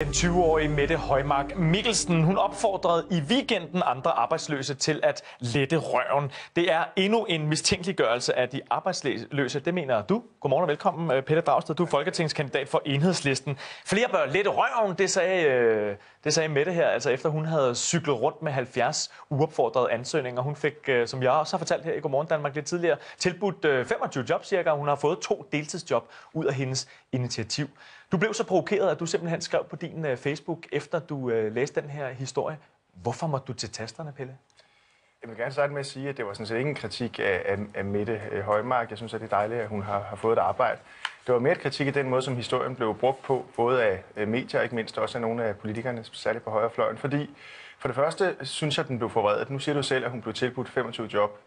Den 20-årige Mette Højmark Mikkelsen, hun opfordrede i weekenden andre arbejdsløse til at lette røven. Det er endnu en mistænkeliggørelse af de arbejdsløse. Det mener du. Godmorgen og velkommen, Pelle Dragsted. Du er folketingskandidat for Enhedslisten. Flere bør lette røven, det sagde Mette her, altså efter hun havde cyklet rundt med 70 uopfordrede ansøgninger. Hun fik, som jeg også har fortalt her i Godmorgen Danmark lidt tidligere, tilbudt 25 job cirka. Hun har fået 2 deltidsjob ud af hendes initiativ. Du blev så provokeret, at du simpelthen skrev på din Facebook, efter du læste den her historie. Hvorfor måtte du til tasterne, Pelle? Jeg vil gerne starte med at sige, at det var sådan set ikke en kritik af Mette Højmark. Jeg synes, at det er dejligt, at hun har fået et arbejde. Det var mere et kritik af den måde, som historien blev brugt på, både af medier og ikke mindst også af nogle af politikerne, særligt på højrefløjen. Fordi for det første synes jeg, at den blev forvredet. Nu siger du selv, at hun blev tilbudt 25 job.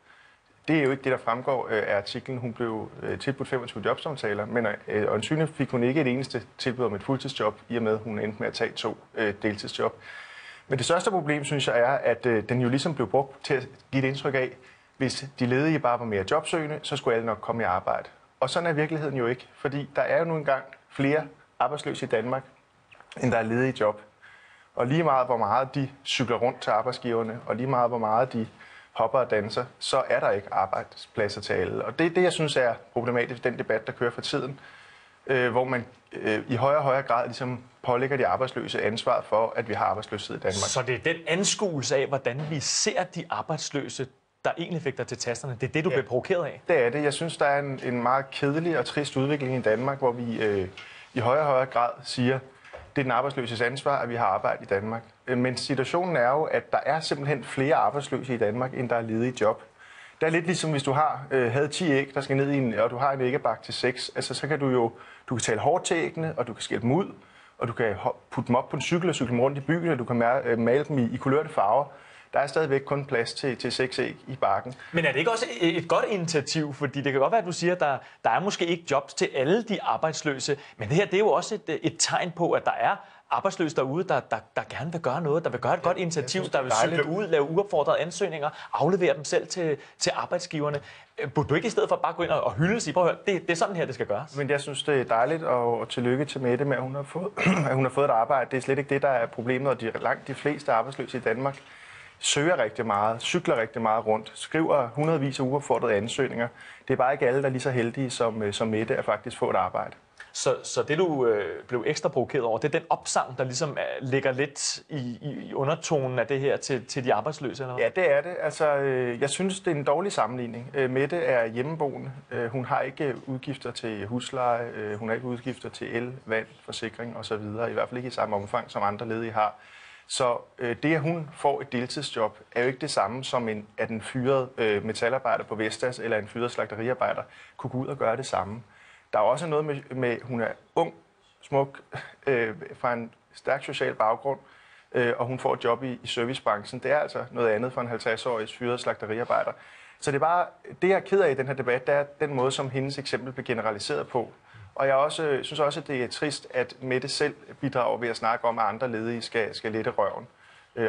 Det er jo ikke det, der fremgår af artiklen. Hun blev tilbudt 25 jobsamtaler, men øjensynligt fik hun ikke et eneste tilbud om et fuldtidsjob, i og med, at hun endte med at tage 2 deltidsjob. Men det største problem, synes jeg, er, at den jo ligesom blev brugt til at give et indtryk af, hvis de ledige bare var mere jobsøgende, så skulle alle nok komme i arbejde. Og sådan er virkeligheden jo ikke, fordi der er jo nu engang flere arbejdsløse i Danmark, end der er ledige job. Og lige meget, hvor meget de cykler rundt til arbejdsgiverne, og lige meget, hvor meget de hopper og danser, så er der ikke arbejdspladser til alle. Og det er det, jeg synes er problematisk, den debat, der kører for tiden, hvor man i højere og højere grad ligesom pålægger de arbejdsløse ansvar for, at vi har arbejdsløshed i Danmark. Så det er den anskuelse af, hvordan vi ser de arbejdsløse, der egentlig fik dig til tasterne. Det er det, du blev provokeret af? Det er det. Jeg synes, der er en meget kedelig og trist udvikling i Danmark, hvor vi i højere og højere grad siger, det er den arbejdsløses ansvar, at vi har arbejde i Danmark. Men situationen er jo, at der er simpelthen flere arbejdsløse i Danmark, end der er ledige job. Det er lidt ligesom, hvis du havde 10 æg, der skal ned i og du har en æggebakke til 6. Altså, så kan du kan tale hårdt til æggene, og du kan skælde dem ud, og du kan putte dem op på en cykel og cykle dem rundt i byen, og du kan male dem i kulørte farver. Der er stadigvæk kun plads til 6 æg i bakken. Men er det ikke også et godt initiativ? Fordi det kan godt være, at du siger, at der er måske ikke jobs til alle de arbejdsløse. Men det her, det er jo også et tegn på, at der er arbejdsløse derude, der gerne vil gøre noget, der vil gøre et godt initiativ, der vil cykle ud, lave uopfordrede ansøgninger, aflevere dem selv til arbejdsgiverne. Burde du ikke i stedet for bare gå ind og hylde og sige, prøv at høre, det er sådan her, det skal gøres? Men jeg synes, det er dejligt, og tillykke til Mette med, at hun har fået et arbejde. Det er slet ikke det, der er problemet, og langt de fleste arbejdsløse i Danmark søger rigtig meget, cykler rigtig meget rundt, skriver hundredvis af uopfordrede ansøgninger. Det er bare ikke alle, der er lige så heldige som Mette at faktisk få et arbejde. Så det, du blev ekstra provokeret over, det er den opsang, der ligesom ligger lidt i undertonen af det her til de arbejdsløse? Eller hvad? Ja, det er det. Altså, jeg synes, det er en dårlig sammenligning. Mette er hjemmeboende. Hun har ikke udgifter til husleje. Hun har ikke udgifter til el, vand, forsikring osv. I hvert fald ikke i samme omfang, som andre ledige har. Så det, at hun får et deltidsjob, er jo ikke det samme som at en fyret metalarbejder på Vestas eller en fyret slagteriarbejder kunne gå ud og gøre det samme. Der er også noget med hun er ung, smuk, fra en stærk social baggrund, og hun får et job i servicebranchen. Det er altså noget andet for en 50-årig fyret slagteriarbejder. Så det er bare, det jeg er ked af i den her debat, det er den måde, som hendes eksempel bliver generaliseret på. Og jeg synes også, at det er trist, at Mette selv bidrager ved at snakke om, at andre ledige skal lette røven.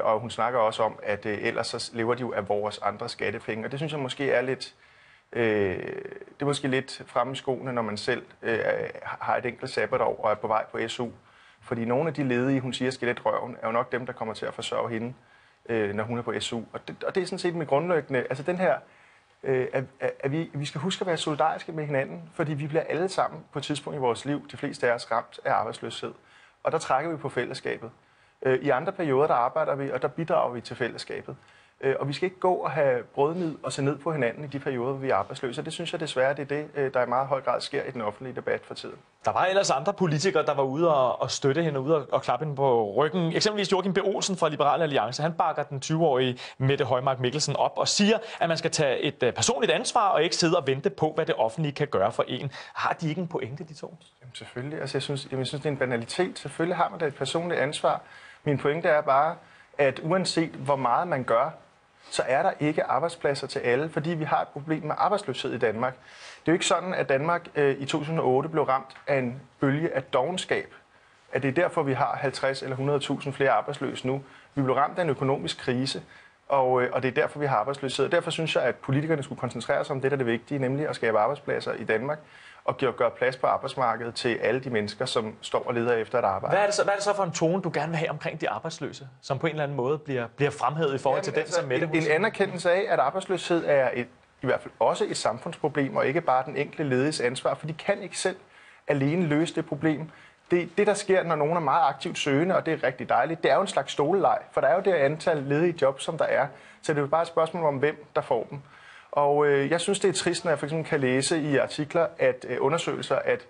Og hun snakker også om, at ellers så lever de jo af vores andre skattepenge. Og det synes jeg måske er lidt, det er måske lidt fremme i skoene, når man selv har et enkelt sabbatår og er på vej på SU. Fordi nogle af de ledige, hun siger skal lette røven, er jo nok dem, der kommer til at forsørge hende, når hun er på SU. Og det er sådan set med grundlæggende, altså den her, at vi skal huske at være solidariske med hinanden, fordi vi bliver alle sammen på et tidspunkt i vores liv, de fleste af os, ramt af arbejdsløshed. Og der trækker vi på fællesskabet. I andre perioder, der arbejder vi, og der bidrager vi til fællesskabet. Og vi skal ikke gå og have brødnid og se ned på hinanden i de perioder, hvor vi er arbejdsløse. Det synes jeg desværre, det er det, der i meget høj grad sker i den offentlige debat for tiden. Der var ellers andre politikere, der var ude og støtte hende, ude og klappe hende på ryggen. Eksempelvis Joachim B. Olsen fra Liberal Alliance. Han bakker den 20-årige Mette Højmark Mikkelsen op og siger, at man skal tage et personligt ansvar og ikke sidde og vente på, hvad det offentlige kan gøre for en. Har de ikke en pointe, de to? Jamen, selvfølgelig. Altså, jeg synes, det er en banalitet. Selvfølgelig har man da et personligt ansvar. Min pointe er bare, at uanset hvor meget man gør, så er der ikke arbejdspladser til alle, fordi vi har et problem med arbejdsløshed i Danmark. Det er jo ikke sådan, at Danmark i 2008 blev ramt af en bølge af dovenskab. At det er derfor, vi har 50 eller 100.000 flere arbejdsløse nu. Vi blev ramt af en økonomisk krise, Og det er derfor, vi har arbejdsløshed. Derfor synes jeg, at politikerne skulle koncentrere sig om det, der er det vigtige, nemlig at skabe arbejdspladser i Danmark og gøre plads på arbejdsmarkedet til alle de mennesker, som står og leder efter et arbejde. Hvad er det så for en tone, du gerne vil have omkring de arbejdsløse, som på en eller anden måde bliver fremhævet i forhold til den, som Mette? En anerkendelse af, at arbejdsløshed er i hvert fald også et samfundsproblem, og ikke bare den enkelte lediges ansvar, for de kan ikke selv alene løse det problem. Det, der sker, når nogen er meget aktivt søgende, og det er rigtig dejligt, det er jo en slags stoleleg, for der er jo det antal ledige jobs, som der er. Så det er jo bare et spørgsmål om, hvem der får dem. Og jeg synes, det er trist, når jeg for eksempel kan læse i artikler, at undersøgelser, at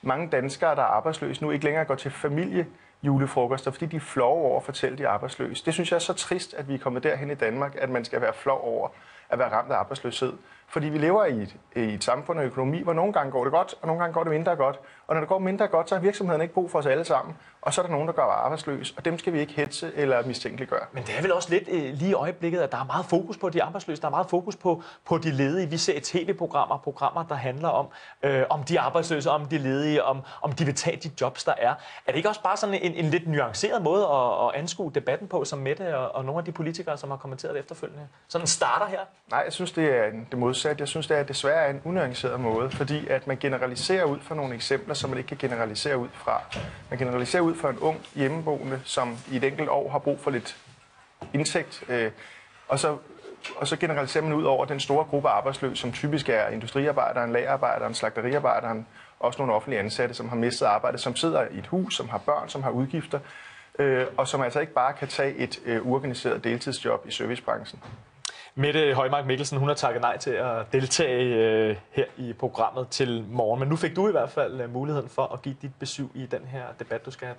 mange danskere, der er arbejdsløse, nu ikke længere går til familiejulefrokoster, fordi de er flove over at fortælle, de er arbejdsløse. Det synes jeg er så trist, at vi er kommet derhen i Danmark, at man skal være flov over at være ramt af arbejdsløshed. Fordi vi lever i et samfund og økonomi, hvor nogle gange går det godt, og nogle gange går det mindre godt. Og når det går mindre godt, så har virksomheden ikke brug for os alle sammen. Og så er der nogen, der gør arbejdsløse, og dem skal vi ikke hetze eller mistænkeliggøre. Men det er vel også lidt lige i øjeblikket, at der er meget fokus på de arbejdsløse, der er meget fokus på de ledige. Vi ser tv-programmer, der handler om de arbejdsløse, om de ledige, om de vil tage de jobs, der er. Er det ikke også bare sådan en lidt nuanceret måde at anskue debatten på, som Mette og nogle af de politikere, som har kommenteret det efterfølgende? Sådan starter her? Nej, jeg synes, det er det modsatte. Jeg synes, det er desværre en unuanceret måde, fordi at man generaliserer ud fra nogle eksempler, som man ikke kan generalisere ud fra. Man generaliserer ud fra en ung hjemmeboende, som i et enkelt år har brug for lidt indtægt, og så generaliserer man ud over den store gruppe arbejdsløse, som typisk er industriarbejderen, lagerarbejderen, slagteriarbejderen, også nogle offentlige ansatte, som har mistet arbejde, som sidder i et hus, som har børn, som har udgifter, og som altså ikke bare kan tage et uorganiseret deltidsjob i servicebranchen. Mette Højmark Mikkelsen, hun har takket nej til at deltage her i programmet til morgen. Men nu fik du i hvert fald muligheden for at give dit besøg i den her debat, du skal have.